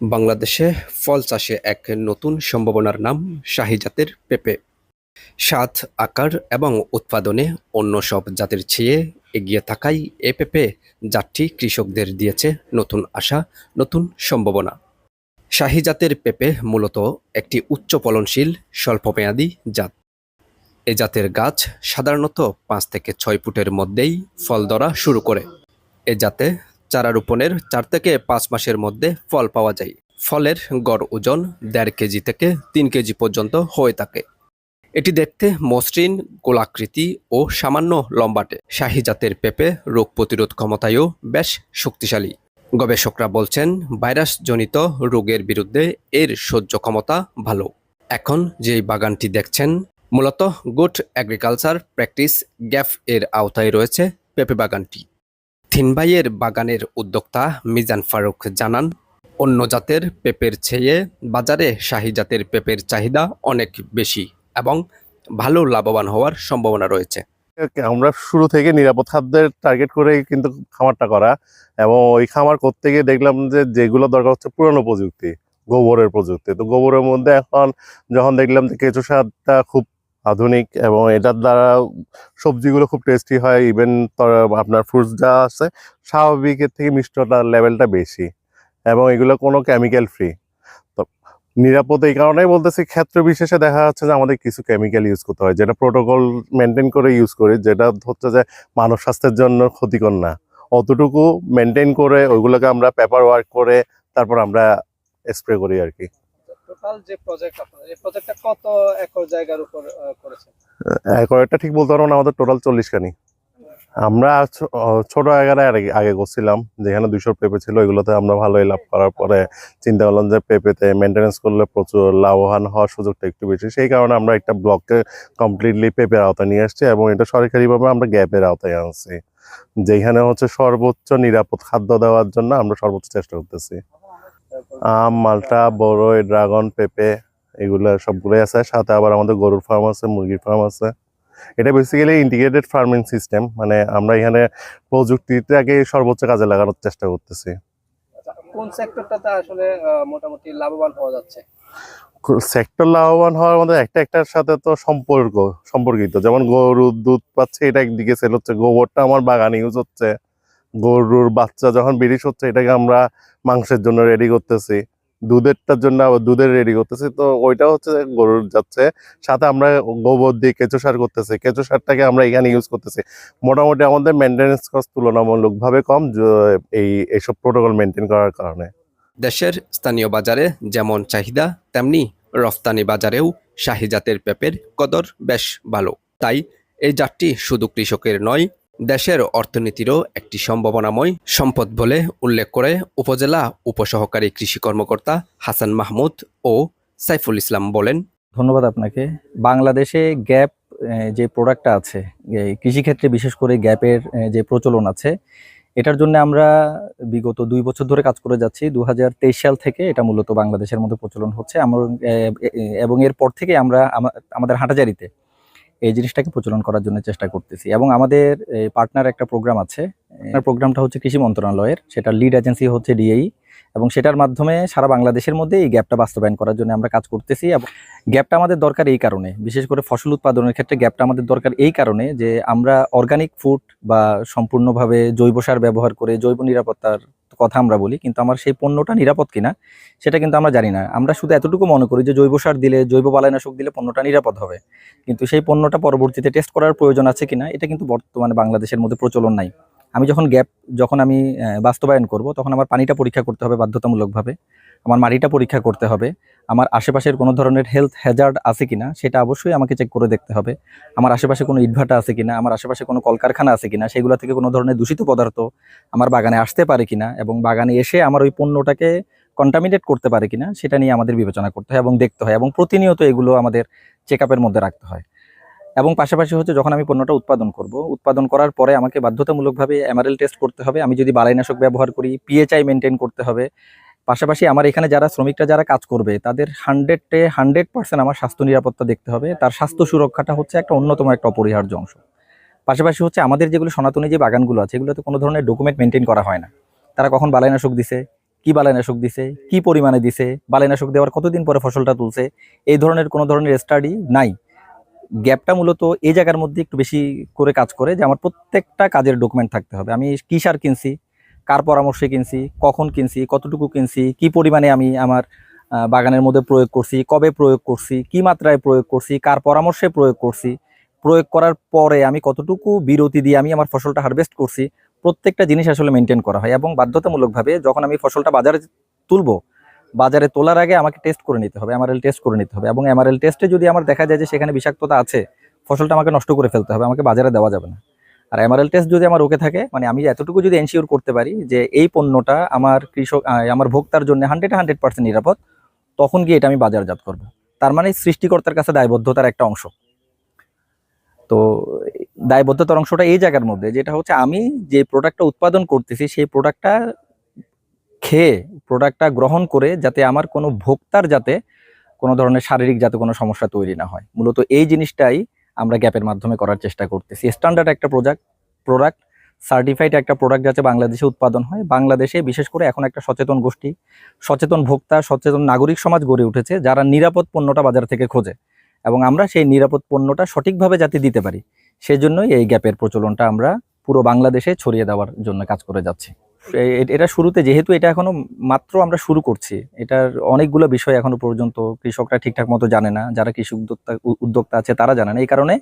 বাংলাদেশে ফল চাষে এক নতুন সম্ভাবনার নাম শাহী জাতের পেঁপে। স্বাদ, আকার এবং উৎপাদনে অন্য সব জাতের চেয়ে এগিয়ে থাকায় এ পেঁপে জাতটি কৃষকদের দিয়েছে নতুন আশা, নতুন সম্ভাবনা। শাহী জাতের পেঁপে মূলত একটি উচ্চ ফলনশীল স্বল্পমেয়াদী জাত। এ জাতের গাছ সাধারণত ৫ থেকে ৬ ফুটের মধ্যেই ফল ধরা শুরু করে। এ জাতে চারা রোপণের ৪ থেকে ৫ মাসের মধ্যে ফল পাওয়া যায়। ফলের গড় ওজন ১.৫ কেজি থেকে ৩ কেজি পর্যন্ত হয়ে থাকে। এটি দেখতে মসৃণ, গোলাকৃতি ও সামান্য লম্বাটে। শাহী জাতের পেঁপে রোগ প্রতিরোধ ক্ষমতায়ও বেশ শক্তিশালী। গবেষকরা বলছেন, ভাইরাসজনিত রোগের বিরুদ্ধে এর সহ্য ক্ষমতা ভালো। এখন যেই বাগানটি দেখছেন, মূলত গুড এগ্রিকালচার প্র্যাকটিস গ্যাপ এর আওতায় রয়েছে পেঁপে বাগানটি। থিনভাইয়ের বাগানের উদ্যোক্তা মিজান ফারুক জানান, অন্য জাতের পেঁপের চেয়ে বাজারে শাহী জাতের পেঁপের চাহিদা অনেক বেশি এবং ভালো লাভবান হওয়ার সম্ভাবনা রয়েছে। আমরা শুরু থেকে নিরাপদ খাদ্যের টার্গেট করে কিন্তু খামারটা করা, এবং ওই খামার করতে গিয়ে দেখলাম যে যেগুলো দরকার হচ্ছে পুরনো প্রযুক্তি, গোবরের প্রযুক্তি। তো গোবরের মধ্যে এখন যখন দেখলাম যে কেঁচো সারটা খুব আধুনিক এবং এটার দ্বারা সবজিগুলো খুব টেস্টি হয়, ইভেন আপনার ফ্রুটস যা আছে স্বাভাবিকের থেকে মিষ্টতার লেভেলটা বেশি, এবং এগুলো কোনো কেমিক্যাল ফ্রি। তো নিরাপদ এই কারণেই বলতেছি, ক্ষেত্র বিশেষে দেখা যাচ্ছে যে আমাদের কিছু কেমিক্যাল ইউজ করতে হয়, যেটা প্রোটোকল মেনটেন করে ইউজ করি, যেটা হচ্ছে যে মানব স্বাস্থ্যের জন্য ক্ষতিকর না। অতটুকু মেনটেন করে ওইগুলোকে আমরা পেপার ওয়ার্ক করে তারপর আমরা স্প্রে করি আর কি। টোটাল যে প্রজেক্ট আপনাদের, এই প্রজেক্টটা কত একর জায়গার উপর করেছেন? একটা ঠিক বলতে পারবো না, আমাদের টোটাল 40 খানি। আমরা ছোট আকারে আগে করছিলাম, যেখানে 200 পেঁপে ছিল, এগুলোতে আমরা ভালোই লাভ করার পরে চিন্তা করলাম যে পেঁপেতে মেনটেন্যান্স করলে প্রচুর লাভবান হওয়ার সুযোগটা একটু বেশি। সেই কারণে আমরা একটা ব্লককে কমপ্লিটলি পেঁপের আওতায় নিয়ে আসছি, এবং এটা সরকারিভাবে আমরা গ্যাপের আওতায় আনছি, যেখানে হচ্ছে সর্বোচ্চ নিরাপদ খাদ্য দেওয়ার জন্য আমরা সর্বোচ্চ চেষ্টা করতেছি। আম, মালটা, বড়ই, ড্রাগন, পেঁপে এগুলো সবগুলোই আছে। সাথে আবার আমাদের গরুর ফার্ম আছে, মুরগির ফার্ম আছে। এটা বেসিক্যালি ইন্টিগ্রেটেড ফার্মিং সিস্টেম, মানে আমরা এখানে প্রযুক্তিটাকে সর্বোচ্চ কাজে লাগানোর চেষ্টা করতেছি। আচ্ছা, কোন সেক্টরটাতে আসলে মোটামুটি লাভবান হওয়া যাচ্ছে? সেক্টর লাভবান হওয়ার মধ্যে একটার সাথে তো সম্পর্কিত, যেমন গরুর দুধ পাচ্ছে, এটা একদিকে সেল হচ্ছে, গোবরটা আমার বাগানে ইউজ হচ্ছে, গরুর বাচ্চা যখন বিরিশ হচ্ছে এটাকে আমরা মাংসের জন্য রেডি করতেছি, দুধেরটার জন্য আবার দুধের রেডি করতেছি। তো ওইটা হচ্ছে গরুর যাচ্ছে, সাথে আমরা গোবর দিয়ে কেঁচো সার করতেছি, কেঁচো সারটাকে আমরা এখানে ইউজ করতেছি। মোটামুটি আমাদের মেনটেন্যান্স কস্ট তুলনামূলকভাবে কম এইসব প্রোটোকল মেনটেন করার কারণে। দেশের স্থানীয় বাজারে যেমন চাহিদা, তেমনি রফতানি বাজারেও শাহী জাতের পেঁপের কদর বেশ ভালো। তাই এই জাতটি শুধু কৃষকের নয়, দেশের অর্থনীতিরও একটি সম্ভাবনাময় সম্পদ বলে উল্লেখ করে উপজেলা উপসহকারী কৃষি কর্মকর্তা হাসান মাহমুদ ও সাইফুল ইসলাম বলেন, ধন্যবাদ আপনাকে। বাংলাদেশে গ্যাপ যে প্রোডাক্টটা আছে, কৃষিক্ষেত্রে বিশেষ করে গ্যাপের যে প্রচলন আছে, এটার জন্য আমরা বিগত 2 বছর ধরে কাজ করে যাচ্ছি। 2023 সাল থেকে এটা মূলত বাংলাদেশের মধ্যে প্রচলন হচ্ছে এবং এরপর থেকে আমরা আমাদের হাঁটাজারিতে এই জিনিসটাকে প্রচলন করার জন্য চেষ্টা করতেছি। এবং আমাদের পার্টনার একটা প্রোগ্রাম আছে, প্রোগ্রামটা হচ্ছে কৃষি মন্ত্রণালয়ের, সেটা লিড এজেন্সি হচ্ছে ডিএই, এবং সেটার মাধ্যমে সারা বাংলাদেশের মধ্যে এই গ্যাপটা বাস্তবায়ন করার জন্য আমরা কাজ করতেছি। এবং গ্যাপটা আমাদের দরকার এই কারণে, বিশেষ করে ফসল উৎপাদনের ক্ষেত্রে গ্যাপটা আমাদের দরকার এই কারণে যে আমরা অর্গানিক ফুড বা সম্পূর্ণভাবে জৈব সার ব্যবহার করে জৈব নিরাপত্তার কথা আমরা বলি, কিন্তু আমার সেই পণ্যটা নিরাপদ কিনা সেটা কিন্তু আমরা জানি না। আমরা শুধু এতটুকু মনে করি যে জৈব সার দিলে, জৈব বালাইনাশক দিলে পণ্যটা নিরাপদ হবে, কিন্তু সেই পণ্যটা পরবর্তীতে টেস্ট করার প্রয়োজন আছে কিনা এটা কিন্তু বর্তমানে বাংলাদেশের মধ্যে প্রচলন নাই। আমি যখন আমি বাস্তবায়ন করব, তখন আমার পানিটা পরীক্ষা করতে হবে বাধ্যতামূলকভাবে, আমার মাটিটা পরীক্ষা করতে হবে, আমার আশেপাশের কোনো ধরনের হেলথ হ্যাজার্ড আছে কিনা সেটা অবশ্যই আমাকে চেক করে দেখতে হবে, আমার আশেপাশে কোনো ইটভাটা আছে কিনা, আমার আশেপাশে কোনো কলকারখানা আছে কিনা, সেগুলো থেকে কোনো ধরনের দূষিত পদার্থ আমার বাগানে আসতে পারে কিনা, এবং বাগানে এসে আমার ওই পণ্যটাকে কন্টামিনেট করতে পারে কিনা সেটা নিয়ে আমাদের বিবেচনা করতে হয় এবং দেখতে হয়, এবং প্রতিনিয়ত এগুলো আমাদের চেক আপের মধ্যে রাখতে হয়। এবং পাশাপাশি হচ্ছে যখন আমি পণ্যটা উৎপাদন করার পরে আমাকে বাধ্যতামূলকভাবে এমআরএল টেস্ট করতে হবে, আমি যদি বালাইনাশক ব্যবহার করি পিএইচআই মেনটেন করতে হবে। পাশাপাশি আমার এখানে শ্রমিকরা যারা কাজ করবে তাদের 100% আমার স্বাস্থ্য নিরাপত্তা দেখতে হবে, তার স্বাস্থ্য সুরক্ষাটা হচ্ছে একটা অন্যতম একটা অপরিহার্য অংশ। পাশাপাশি হচ্ছে আমাদের যেগুলো সনাতনী যে বাগানগুলো আছে, এগুলোতে কোনো ধরনের ডকুমেন্ট মেনটেন করা হয় না, তারা কখন বালাইনাশক দিছে, কি বালাইনাশক দিছে, কি পরিমাণে দিছে, বালাইনাশক দেওয়ার কতদিন পরে ফসলটা তুলছে, এই ধরনের কোনো ধরনের স্টাডি নাই। গ্যাপটা মূলত এই জায়গার মধ্যে একটু বেশি করে কাজ করে যে আমার প্রত্যেকটা কাজের ডকুমেন্ট থাকতে হবে। আমি কি সার কিনছি, কার পরামর্শে কিনছি, কখন কিনছি, কতটুকু কিনছি, কি পরিমাণে আমি আমার বাগানের মধ্যে প্রয়োগ করছি, কবে প্রয়োগ করছি, কি মাত্রায় প্রয়োগ করছি, কার পরামর্শে প্রয়োগ করছি, প্রয়োগ করার পরে আমি কতটুকু বিরতি দিয়ে আমি আমার ফসলটা হারভেস্ট করছি, প্রত্যেকটা জিনিস আসলে মেনটেন করা হয়। এবং বাধ্যতামূলকভাবে যখন আমি ফসলটা বাজারে তুলবো, বাজারে তোলার আগে আমাকে টেস্ট করে নিতে হবে, এমআরএল টেস্ট করে নিতে হবে। এবং এমআরএল টেস্টে যদি আমার দেখা যায় যে সেখানে বিষাক্ততা আছে, ফসলটা আমাকে নষ্ট করে ফেলতে হবে, আমাকে বাজারে দেওয়া যাবে না। আর এমআরএল টেস্ট যদি আমার ওকে থাকে, মানে আমি এতটুকু যদি এনশিওর করতে পারি যে এই পণ্যটা আমার কৃষক আমার ভোক্তার জন্য 100% নিরাপদ, তখন গিয়ে এটা আমি বাজারজাত করব। তার মানে সৃষ্টিকর্তার কাছে দায়বদ্ধতার একটা অংশ। তো দায়বদ্ধতার অংশটা এই জায়গার মধ্যে, যেটা হচ্ছে আমি যে প্রোডাক্টটা উৎপাদন করতেছি সেই প্রোডাক্টটা খেয়ে, প্রোডাক্টটা গ্রহণ করে যাতে আমার কোনো ভোক্তার যাতে কোনো ধরনের শারীরিক যাতে কোনো সমস্যা তৈরি না হয়, মূলত এই জিনিসটাই আমরা গ্যাপের মাধ্যমে করার চেষ্টা করতেছি। স্ট্যান্ডার্ড একটা প্রোডাক্ট সার্টিফাইড একটা প্রোডাক্ট যাতে বাংলাদেশে উৎপাদন হয়। বাংলাদেশে বিশেষ করে এখন একটা সচেতন গোষ্ঠী, সচেতন ভোক্তা, সচেতন নাগরিক সমাজ গড়ে উঠেছে, যারা নিরাপদ পণ্যটা বাজার থেকে খোঁজে এবং আমরা সেই নিরাপদ পণ্যটা সঠিকভাবে যাতে দিতে পারি, সেজন্যই এই গ্যাপের প্রচলনটা আমরা পুরো বাংলাদেশে ছড়িয়ে দেওয়ার জন্য কাজ করে যাচ্ছি। এটা শুরুতে, যেহেতু এটা এখনো মাত্র আমরা শুরু করছি, এটার অনেকগুলো বিষয় এখনো পর্যন্ত কৃষকরা ঠিকঠাক মতো জানে না, যারা কৃষি উদ্যোক্তা আছে তারা জানে না। এই কারণে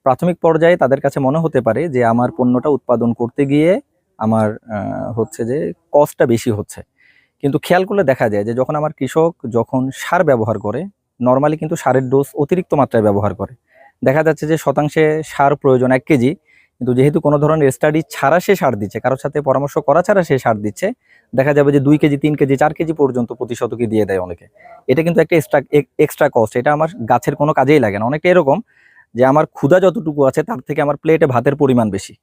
প্রাথমিক পর্যায়ে তাদের কাছে মনে হতে পারে যে আমার পণ্যটা উৎপাদন করতে গিয়ে আমার হচ্ছে যে কস্টটা বেশি হচ্ছে। কিন্তু খেয়াল করলে দেখা যায় যে যখন আমার কৃষক যখন সার ব্যবহার করে, নর্মালি কিন্তু সারের ডোজ অতিরিক্ত মাত্রায় ব্যবহার করে, দেখা যাচ্ছে যে শতাংশে সার প্রয়োজন 1 কেজি, কিন্তু যেহেতু কোনো ধরনের স্টাডি ছাড়া সে সার দিচ্ছে, কারোর সাথে পরামর্শ করা ছাড়া সে সার দিচ্ছে, দেখা যাবে যে 2 কেজি, 3 কেজি, 4 কেজি পর্যন্ত প্রতি শতকে দিয়ে দেয় অনেকে। এটা কিন্তু একটা এক্সট্রা কস্ট, এটা আমার গাছের কোনো কাজেই লাগে না। অনেকটা এরকম যে আমার ক্ষুধা যতটুকু আছে তার থেকে আমার প্লেটে ভাতের পরিমাণ বেশি,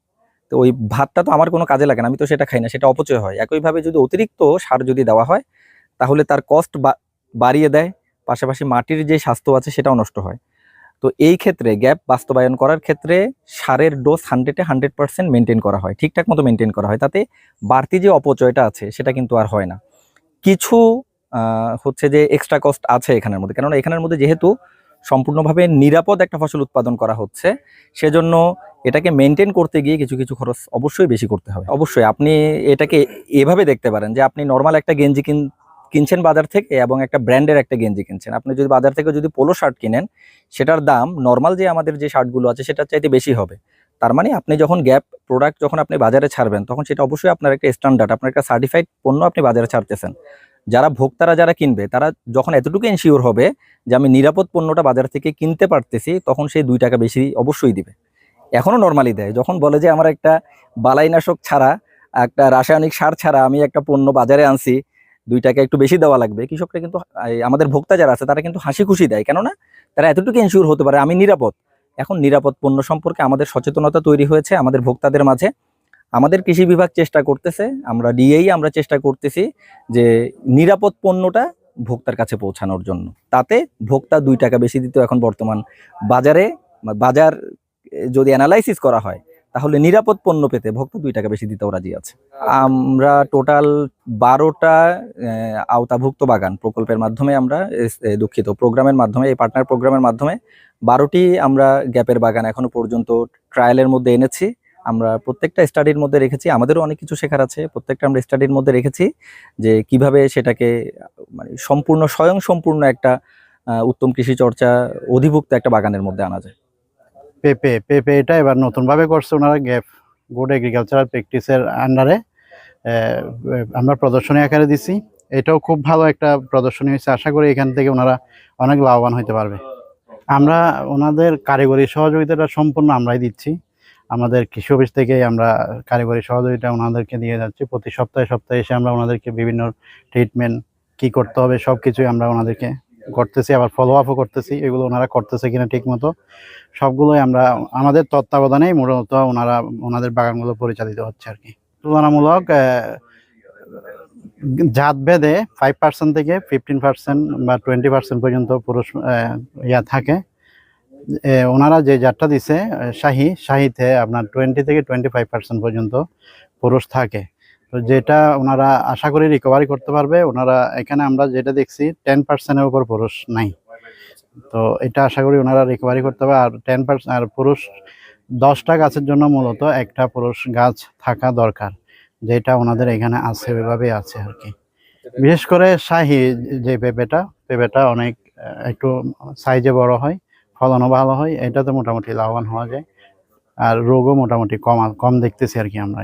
তো ওই ভাতটা তো আমার কোনো কাজে লাগে না, আমি তো সেটা খাই না, সেটা অপচয় হয়। একইভাবে যদি অতিরিক্ত সার যদি দেওয়া হয়, তাহলে তার কস্ট বাড়িয়ে দেয়, পাশাপাশি মাটির যে স্বাস্থ্য আছে সেটাও নষ্ট হয়। তো এই ক্ষেত্রে গ্যাপ বাস্তবায়ন করার ক্ষেত্রে সারের ডোজ 100% মেনটেন করা হয়, ঠিকঠাক মতো মেনটেন করা হয়, তাতে বাড়তি যে অপচয়টা আছে সেটা কিন্তু আর হয় না। কিছু হচ্ছে যে এক্সট্রা কস্ট আছে এখানের মধ্যে, কেননা এখানের মধ্যে যেহেতু সম্পূর্ণভাবে নিরাপদ একটা ফসল উৎপাদন করা হচ্ছে, সেজন্য এটাকে মেনটেন করতে গিয়ে কিছু কিছু খরচ অবশ্যই বেশি করতে হবে। অবশ্যই আপনি এটাকে এভাবে দেখতে পারেন যে আপনি নর্মাল একটা গেঞ্জি কিনছেন বাজার থেকে এবং একটা ব্র্যান্ডের একটা গেঞ্জি কিনছেন। আপনি যদি বাজার থেকে যদি পোলো শার্ট কিনেন, সেটার দাম নর্মাল যে আমাদের যে শার্টগুলো আছে সেটার চাইতে বেশি হবে। তার মানে আপনি যখন গ্যাপ প্রোডাক্ট যখন আপনি বাজারে ছাড়বেন, তখন সেটা অবশ্যই আপনার একটা স্ট্যান্ডার্ড, আপনার একটা সার্টিফাইড পণ্য আপনি বাজারে ছাড়তেছেন। যারা ভোক্তারা যারা কিনবে, তারা যখন এতটুকু এনশিওর হবে যে আমি নিরাপদ পণ্যটা বাজার থেকে কিনতে পারতেছি, তখন সেই 2 টাকা বেশি অবশ্যই দিবে। এখনো নর্মালি দেয়, যখন বলে যে আমার একটা বালাইনাশক ছাড়া, একটা রাসায়নিক সার ছাড়া আমি একটা পণ্য বাজারে আনছি, 2 টাকা একটু বেশি দেওয়া লাগবে, কৃষকরা কিন্তু আমাদের ভোক্তা যারা আছে তারা কিন্তু হাসি খুশি দেয়, কেননা তারা এতটুকু এনশিওর হতে পারে আমি নিরাপদ। এখন নিরাপদ পণ্য সম্পর্কে আমাদের সচেতনতা তৈরি হয়েছে আমাদের ভোক্তাদের মাঝে। আমাদের কৃষি বিভাগ চেষ্টা করতেছে, আমরা ডিএই আমরা চেষ্টা করতেছি যে নিরাপদ পণ্যটা ভোক্তার কাছে পৌঁছানোর জন্য। তাতে ভোক্তা 2 টাকা বেশি দিতেও এখন বর্তমান বাজার যদি অ্যানালাইসিস করা হয়, তাহলে নিরাপদ পণ্য পেতে ভোক্তা 2 টাকা বেশি দিতেও রাজি আছে। আমরা টোটাল 12টা আওতাভুক্ত বাগান প্রকল্পের মাধ্যমে আমরা প্রোগ্রামের মাধ্যমে, এই পার্টনার প্রোগ্রামের মাধ্যমে 12টি আমরা গ্যাপের বাগান এখনো পর্যন্ত ট্রায়ালের মধ্যে এনেছি। আমরা প্রত্যেকটা স্টাডির মধ্যে রেখেছি, আমাদেরও অনেক কিছু শেখার আছে, প্রত্যেকটা আমরা স্টাডির মধ্যে রেখেছি যে কিভাবে সেটাকে মানে স্বয়ংসম্পূর্ণ একটা উত্তম কৃষি চর্চা অধিভুক্ত একটা বাগানের মধ্যে আনা যায়। পেঁপে এটা এবার নতুনভাবে করছে ওনারা, গ্যাপ গুড এগ্রিকালচারাল প্র্যাকটিসের আন্ডারে আমরা প্রদর্শনী আকারে দিছি। এটাও খুব ভালো একটা প্রদর্শনী হয়েছে, আশা করি এখান থেকে ওনারা অনেক লাভবান হতে পারবে। আমরা ওনাদের কারিগরি সহযোগিতাটা সম্পূর্ণ আমরাই দিচ্ছি, আমাদের কৃষি অফিস থেকে আমরা কারিগরি সহযোগিতা ওনাদেরকে দিয়ে যাচ্ছি। প্রতি সপ্তাহে এসে আমরা ওনাদেরকে বিভিন্ন ট্রিটমেন্ট কি করতে হবে সব কিছুই আমরা ওনাদেরকে করতেছি, আবার ফলো আপও করতেছি, এগুলো ওনারা করতেছে কিনা ঠিক মতো সবগুলোই আমরা আমাদের তত্ত্বাবধানেই মূলত ওনাদের বাগানগুলো পরিচালিত হচ্ছে আর কি। তুলনামূলক জাত ভেদে 5% থেকে 15% বা 20% পর্যন্ত পুরুষ থাকে। ওনারা যে জাতটা দিছে শাহিতে আপনার 20 থেকে 25% পর্যন্ত পুরুষ থাকে। তো যেটা ওনারা আশা করি রিকভারি করতে পারবে। ওনারা এখানে আমরা যেটা দেখছি 10%-এর উপর পুরুষ নাই, তো এটা আশা করি ওনারা রিকভারি করতে হবে। আর 10% আর পুরুষ 10টা গাছের জন্য মূলত একটা পুরুষ গাছ থাকা দরকার, যেটা ওনাদের এখানে আছে, ওইভাবে আছে আর কি। বিশেষ করে শাহী যে পেঁপেটা অনেক একটু সাইজে বড় হয়, ফলনও ভালো হয়, এটাতে মোটামুটি লাভবান হওয়া যায়। আর রোগও মোটামুটি কম দেখতেছি আর কি আমরা।